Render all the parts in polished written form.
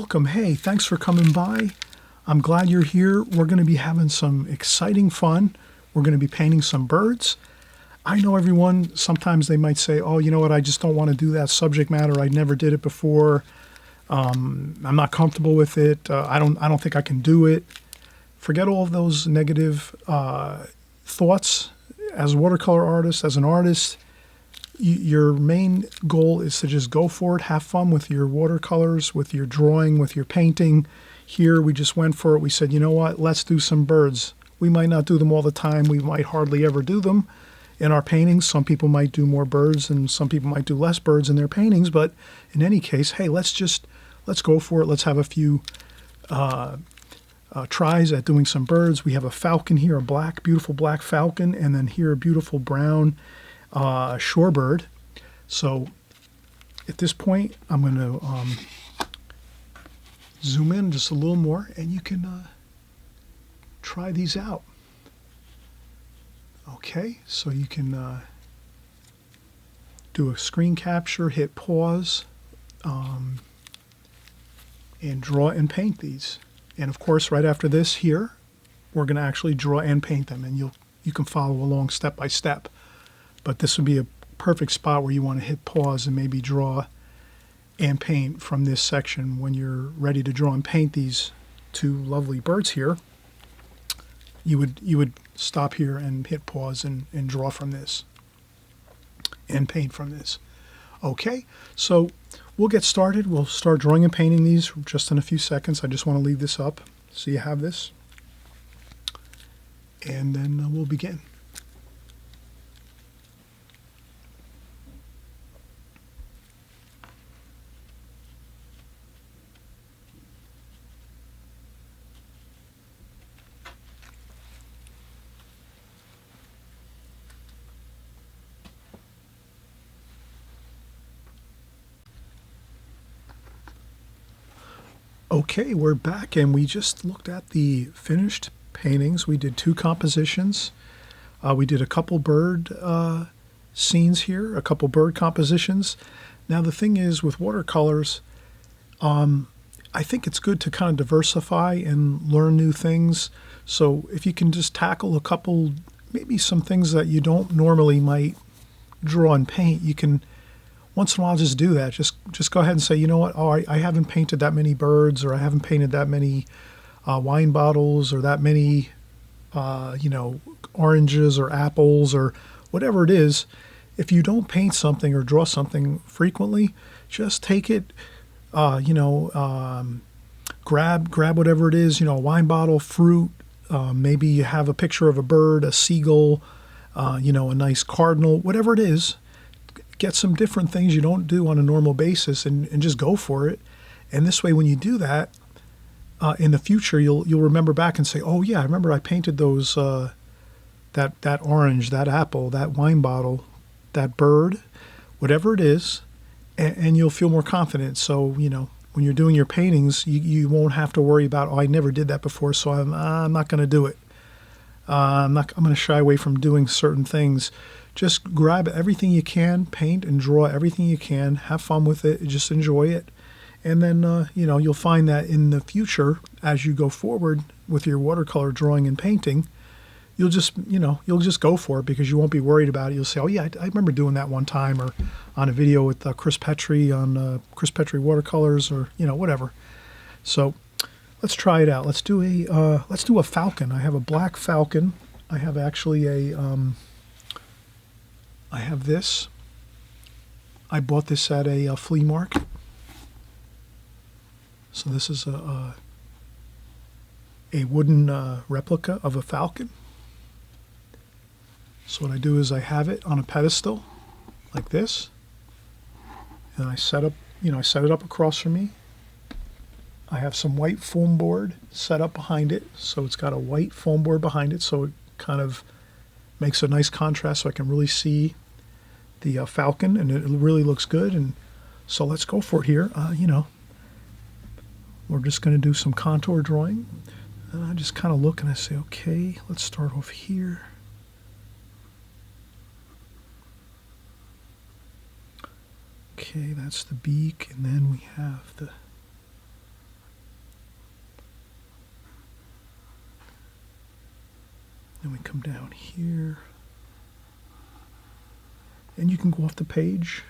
welcome. Hey, thanks for coming by. I'm glad you're here. We're going to be having some exciting fun. We're going to be painting some birds. I know everyone, sometimes they might say, oh, you know what, I just don't want to do that subject matter. I never did it before. I'm not comfortable with it. I don't think I can do it. Forget all of those negative thoughts. As a watercolor artist, as an artist, your main goal is to just go for it, have fun with your watercolors, with your drawing, with your painting. Here we just went for it. We said, you know what, let's do some birds. We might not do them all the time. We might hardly ever do them in our paintings. Some people might do more birds and some people might do less birds in their paintings. But in any case, hey, let's go for it. Let's have a few tries at doing some birds. We have a falcon here, a beautiful black falcon, and then here a beautiful brown shorebird. So at this point, I'm going to zoom in just a little more, and you can try these out. Okay, so you can do a screen capture, hit pause, and draw and paint these. And of course, right after this here, we're going to actually draw and paint them, and you can follow along step by step. But this would be a perfect spot where you want to hit pause and maybe draw and paint from this section. When you're ready to draw and paint these two lovely birds here, you would stop here and hit pause and draw from this and paint from this. Okay, so we'll get started. We'll start drawing and painting these just in a few seconds. I just want to leave this up so you have this, and then we'll begin. Okay, we're back, and we just looked at the finished paintings. We did 2 compositions. We did a couple bird scenes here, a couple bird compositions. Now the thing is with watercolors, I think it's good to kind of diversify and learn new things. So if you can just tackle a couple, maybe some things that you don't normally might draw and paint, you can once in a while just do that. Just go ahead and say, you know what, oh, I haven't painted that many birds, or I haven't painted that many wine bottles, or that many oranges or apples or whatever it is. If you don't paint something or draw something frequently, just take it, grab whatever it is, a wine bottle, fruit, maybe you have a picture of a bird, a seagull, a nice cardinal, whatever it is. Get some different things you don't do on a normal basis and just go for it. And this way, when you do that, in the future, you'll remember back and say, oh yeah, I remember I painted those, that orange, that apple, that wine bottle, that bird, whatever it is, and you'll feel more confident. So, when you're doing your paintings, you won't have to worry about, oh, I never did that before, so I'm not going to do it. I'm going to shy away from doing certain things. Just grab everything you can, paint and draw everything you can, have fun with it, just enjoy it. And then, you'll find that in the future, as you go forward with your watercolor drawing and painting, you'll just go for it because you won't be worried about it. You'll say, oh yeah, I remember doing that one time, or on a video with Chris Petrie on Chris Petrie watercolors, or, whatever. So let's try it out. Let's do a falcon. I have a black falcon. I have actually I have this. I bought this at a flea market. So this is a wooden replica of a falcon. So what I do is I have it on a pedestal like this, and I set it up across from me. I have some white foam board set up behind it, so it's got a white foam board behind it, so it kind of makes a nice contrast so I can really see the falcon, and it really looks good. And so let's go for it here. We're just going to do some contour drawing. And I just kind of look and I say, okay, let's start off here. Okay, that's the beak, and then we have the Then we come down here. And you can go off the page.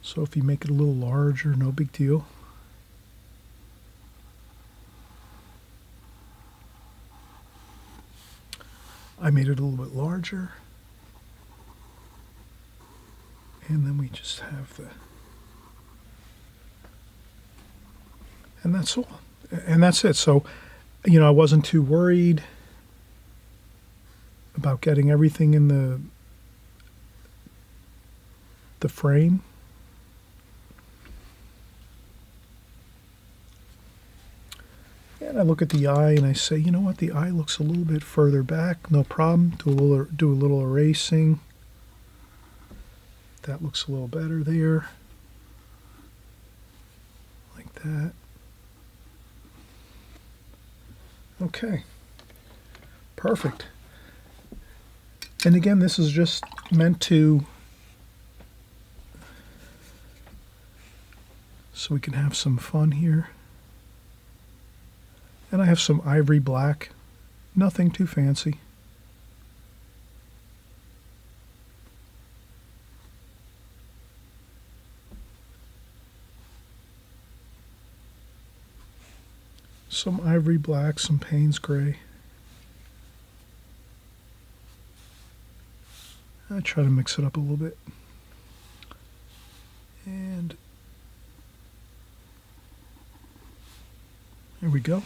So if you make it a little larger, no big deal. I made it a little bit larger. And then we just have the... And that's all. And that's it. So, you know, I wasn't too worried about getting everything in the frame. And I look at the eye and I say, you know what, the eye looks a little bit further back, no problem. Do a little erasing. That looks a little better there. Like that. Okay. Perfect. And again, this is just meant to, so we can have some fun here. And I have some ivory black, nothing too fancy. Some ivory black, some Payne's gray. I try to mix it up a little bit. And there we go.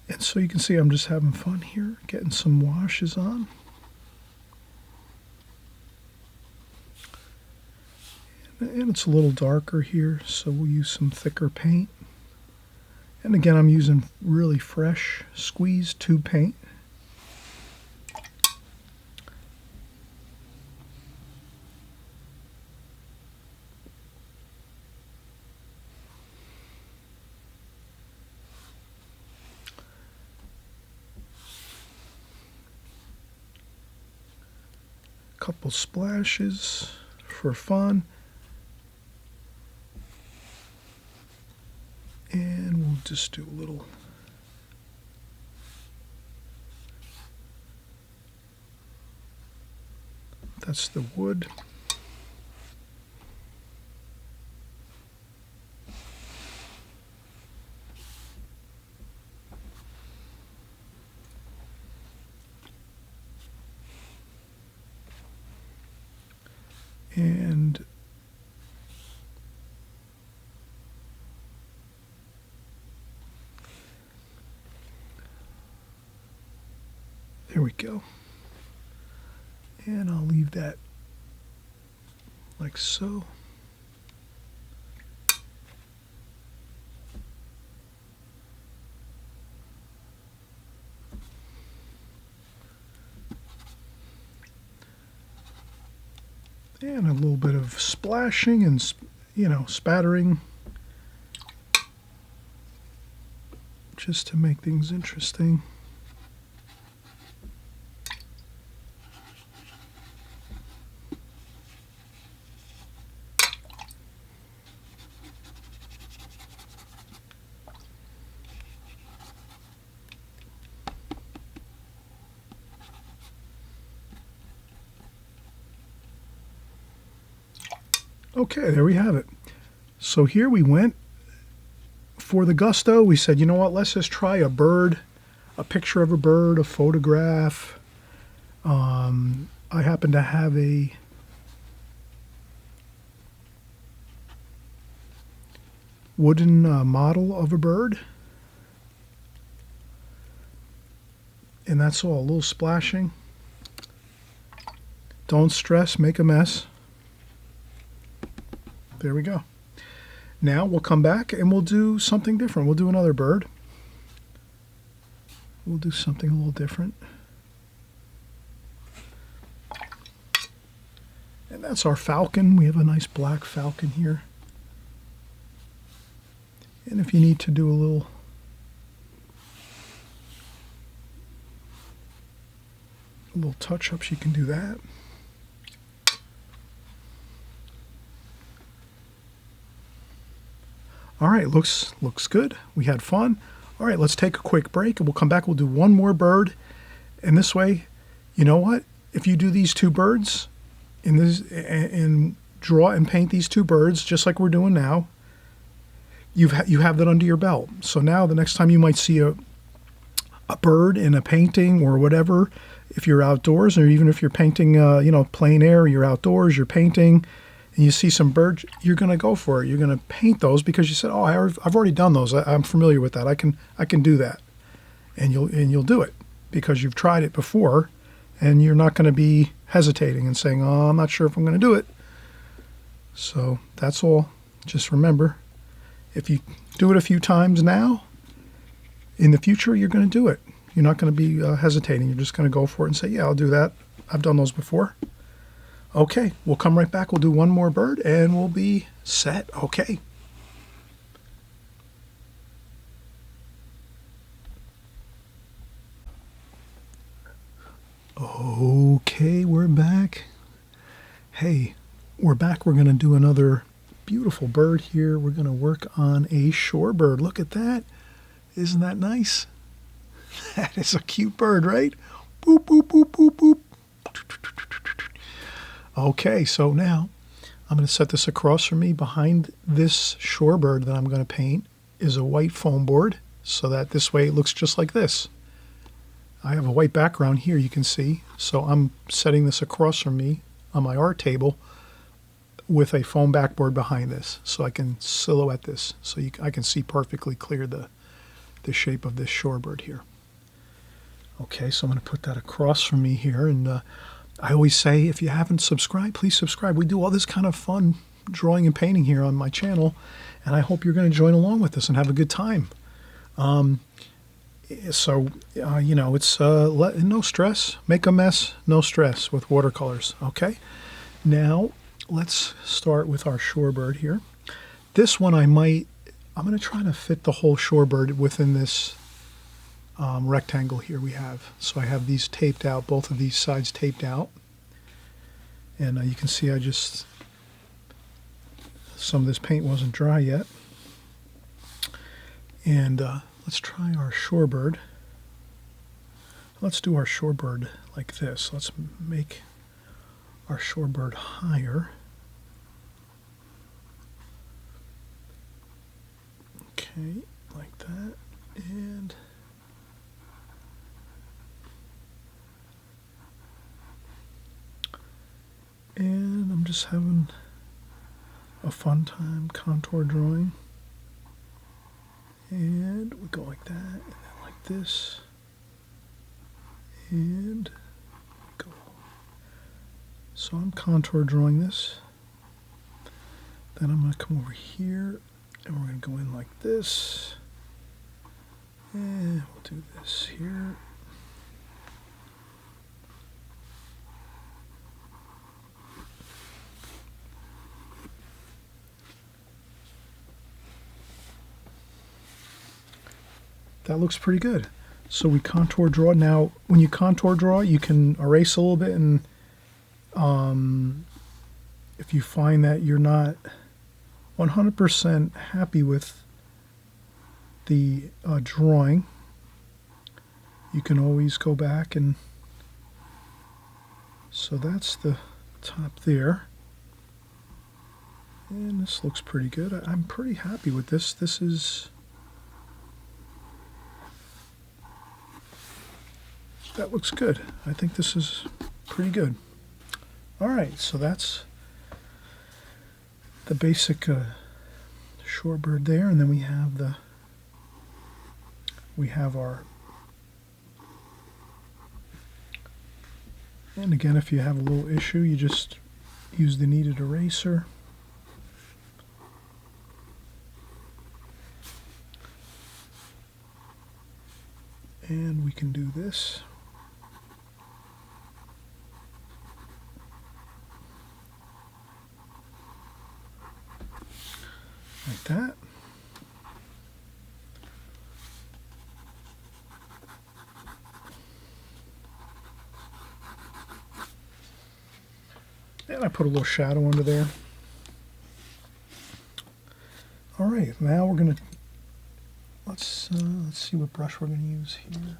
And so you can see I'm just having fun here, getting some washes on. And it's a little darker here, so we'll use some thicker paint. And again, I'm using really fresh squeezed tube paint. Couple splashes for fun. And we'll just do a little that's the wood. And there we go. And I'll leave that like so. And a little bit of splashing and, you know, spattering just to make things interesting. Okay, there we have it. So here we went for the gusto. We said, you know what, let's just try a bird, a picture of a bird, a photograph. I happen to have a wooden model of a bird. And that's all, a little splashing. Don't stress, make a mess. There we go. Now we'll come back and we'll do something different. We'll do another bird. We'll do something a little different. And that's our falcon. We have a nice black falcon here. And if you need to do a little touch-ups, you can do that. All right, looks good. We had fun. All right, let's take a quick break, and we'll come back. We'll do one more bird, and this way, you know what? If you do these two birds in this and draw and paint these two birds just like we're doing now, you have that under your belt. So now the next time you might see a bird in a painting or whatever, if you're outdoors, or even if you're painting, plein air, you're outdoors, you're painting, and you see some birds, you're going to go for it. You're going to paint those because you said, "Oh, I've already done those. I'm familiar with that. I can do that," and you'll do it because you've tried it before, and you're not going to be hesitating and saying, "Oh, I'm not sure if I'm going to do it." So that's all. Just remember, if you do it a few times now, in the future you're going to do it. You're not going to be hesitating. You're just going to go for it and say, "Yeah, I'll do that. I've done those before." Okay, we'll come right back. We'll do one more bird and we'll be set. Okay. Okay, we're back. Hey, we're back. We're going to do another beautiful bird here. We're going to work on a shorebird. Look at that. Isn't that nice? That is a cute bird, right? Boop, boop, boop, boop, boop. Okay, so now I'm going to set this across from me. Behind this shorebird that I'm going to paint is a white foam board, so that this way it looks just like this. I have a white background here, you can see, so I'm setting this across from me on my art table with a foam backboard behind this, so I can silhouette this, so I can see perfectly clear the shape of this shorebird here. Okay, so I'm going to put that across from me here, and I always say, if you haven't subscribed, please subscribe. We do all this kind of fun drawing and painting here on my channel, and I hope you're going to join along with us and have a good time. It's no stress. Make a mess, no stress with watercolors, okay? Now, let's start with our shorebird here. This one I'm going to try to fit the whole shorebird within this rectangle here we have. So I have these taped out, both of these sides taped out. And you can see some of this paint wasn't dry yet. And let's try our shorebird. Let's do our shorebird like this. Let's make our shorebird higher. Okay, like that. And I'm just having a fun time contour drawing. And we go like that, and then like this. And go. So I'm contour drawing this. Then I'm going to come over here, and we're going to go in like this. And we'll do this here. That looks pretty good. So we contour draw. Now, when you contour draw, you can erase a little bit, and if you find that you're not 100% happy with the drawing, you can always go back, and so that's the top there. And this looks pretty good. I'm pretty happy with this. That looks good. I think this is pretty good. All right, so that's the basic shorebird there, and then we have our. And again, if you have a little issue, you just use the kneaded eraser. And we can do this. Like that. And I put a little shadow under there. All right, now we're gonna let's see what brush we're gonna use here.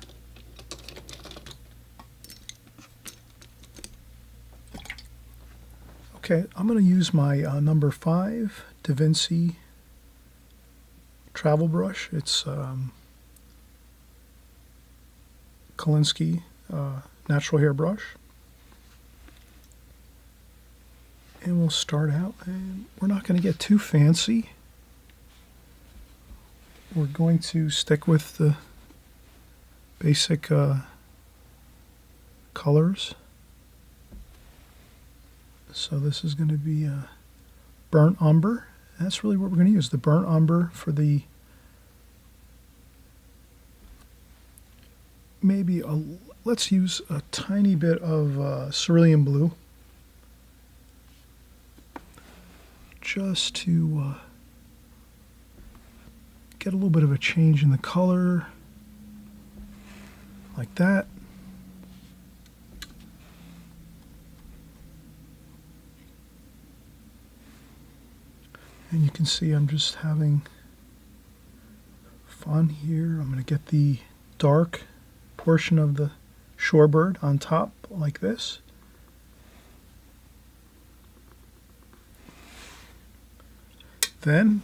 Okay, I'm gonna use my number 5 Da Vinci travel brush. It's Kolinsky natural hair brush. And we'll start out, and we're not going to get too fancy. We're going to stick with the basic colors. So this is going to be a burnt umber. That's really what we're going to use, the burnt umber for the let's use a tiny bit of cerulean blue just to get a little bit of a change in the color, like that. And you can see I'm just having fun here. I'm going to get the dark portion of the Shorebird on top like this. Then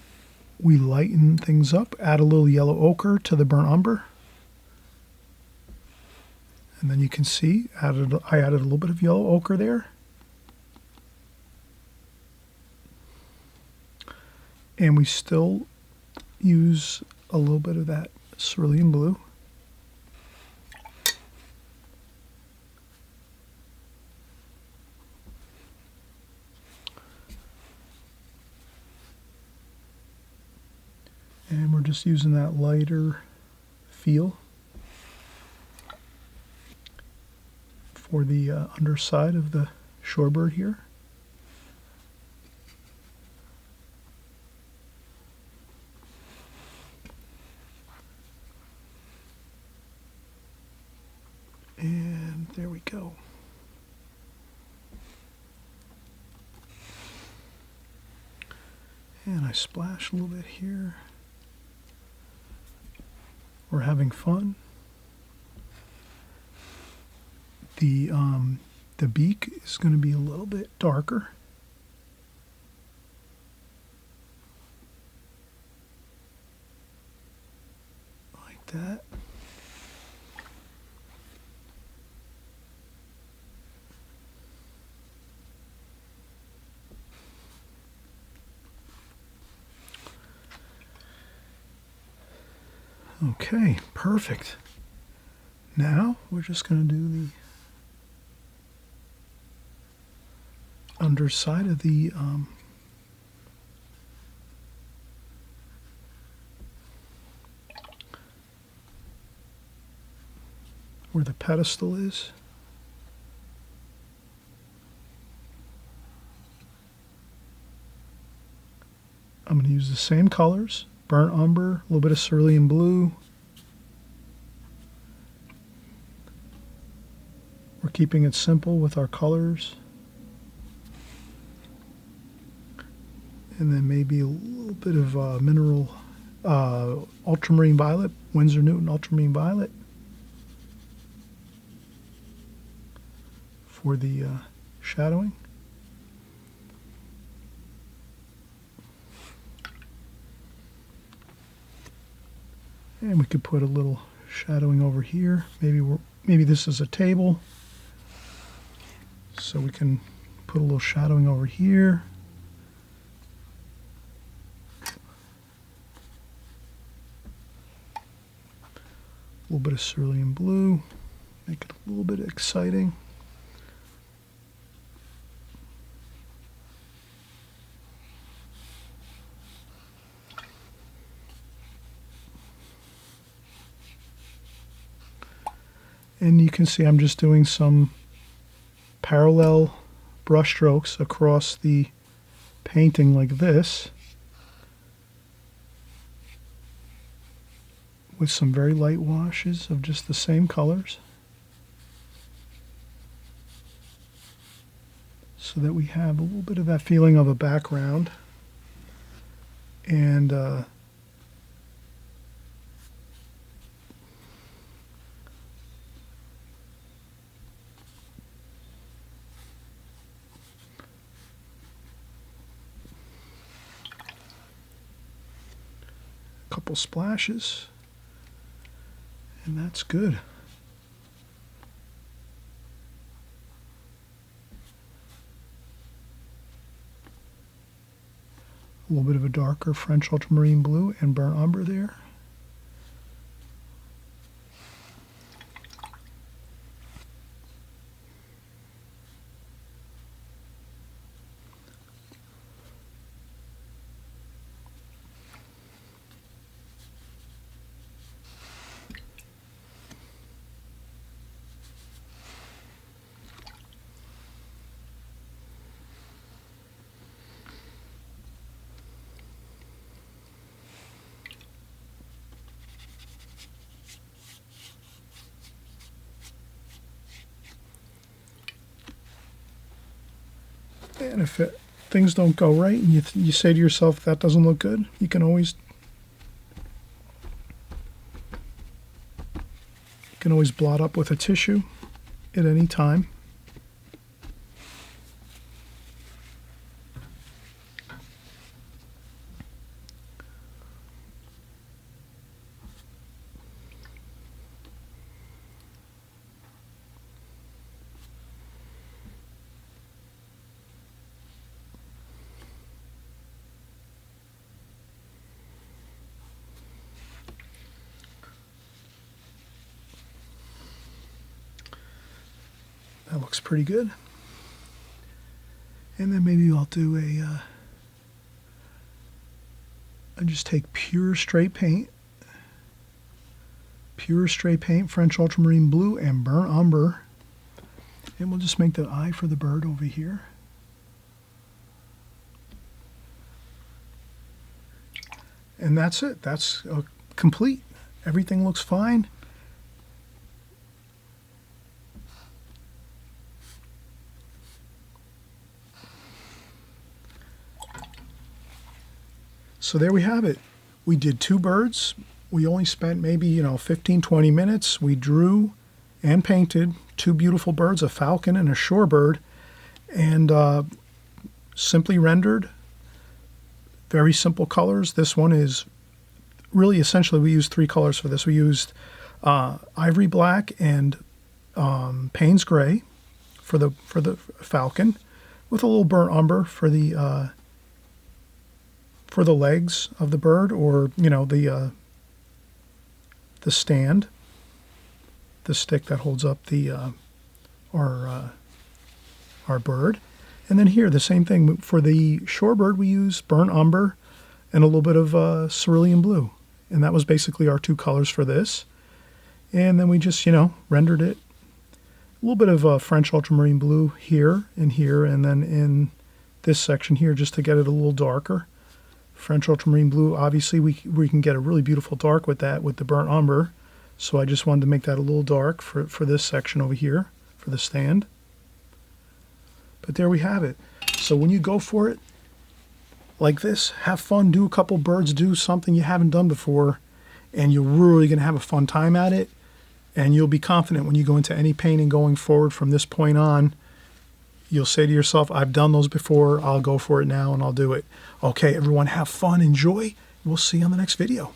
we lighten things up, add a little yellow ochre to the burnt umber. And then you can see I added a little bit of yellow ochre there. And we still use a little bit of that cerulean blue. And we're just using that lighter feel for the underside of the Shorebird here. And there we go. And I splash a little bit here. We're having fun. The beak is going to be a little bit darker. Like that. Okay, perfect. Now we're just going to do the underside of the where the pedestal is. I'm going to use the same colors. Burnt umber, a little bit of cerulean blue. We're keeping it simple with our colors. And then maybe a little bit of mineral ultramarine violet, Winsor Newton ultramarine violet for the shadowing. And we could put a little shadowing over here. Maybe this is a table, so we can put a little shadowing over here. A little bit of cerulean blue, make it a little bit exciting. And you can see I'm just doing some parallel brush strokes across the painting like this, with some very light washes of just the same colors. so that we have a little bit of that feeling of a background. And a couple splashes, and that's good. A little bit of a darker French ultramarine blue and burnt umber there. And if things don't go right and you say to yourself that doesn't look good, you can always blot up with a tissue at any time. That looks pretty good. And then maybe I'll do I just take pure straight paint, French ultramarine blue and burnt umber, and we'll just make the eye for the bird over here. And that's it. That's complete. Everything looks fine. So there we have it. We did 2 birds. We only spent maybe 15-20 minutes. We drew and painted 2 beautiful birds, a falcon and a shorebird, and simply rendered. Very simple colors. This one is really essentially we used 3 colors for this. We used ivory black and Payne's gray for the falcon, with a little burnt umber for the legs of the bird, or the stand, the stick that holds up the our bird. And then here the same thing for the shorebird. We used burnt umber and a little bit of cerulean blue, and that was basically our 2 colors for this. And then we just rendered it a little bit of French ultramarine blue here, and then in this section here, just to get it a little darker. French ultramarine blue, obviously we can get a really beautiful dark with that, with the burnt umber. So I just wanted to make that a little dark for this section over here, for the stand. But there we have it. So when you go for it like this, have fun, do a couple birds, do something you haven't done before, and you're really going to have a fun time at it. And you'll be confident when you go into any painting going forward from this point on. You'll say to yourself, I've done those before, I'll go for it now and I'll do it. Okay, everyone, have fun, enjoy. We'll see you on the next video.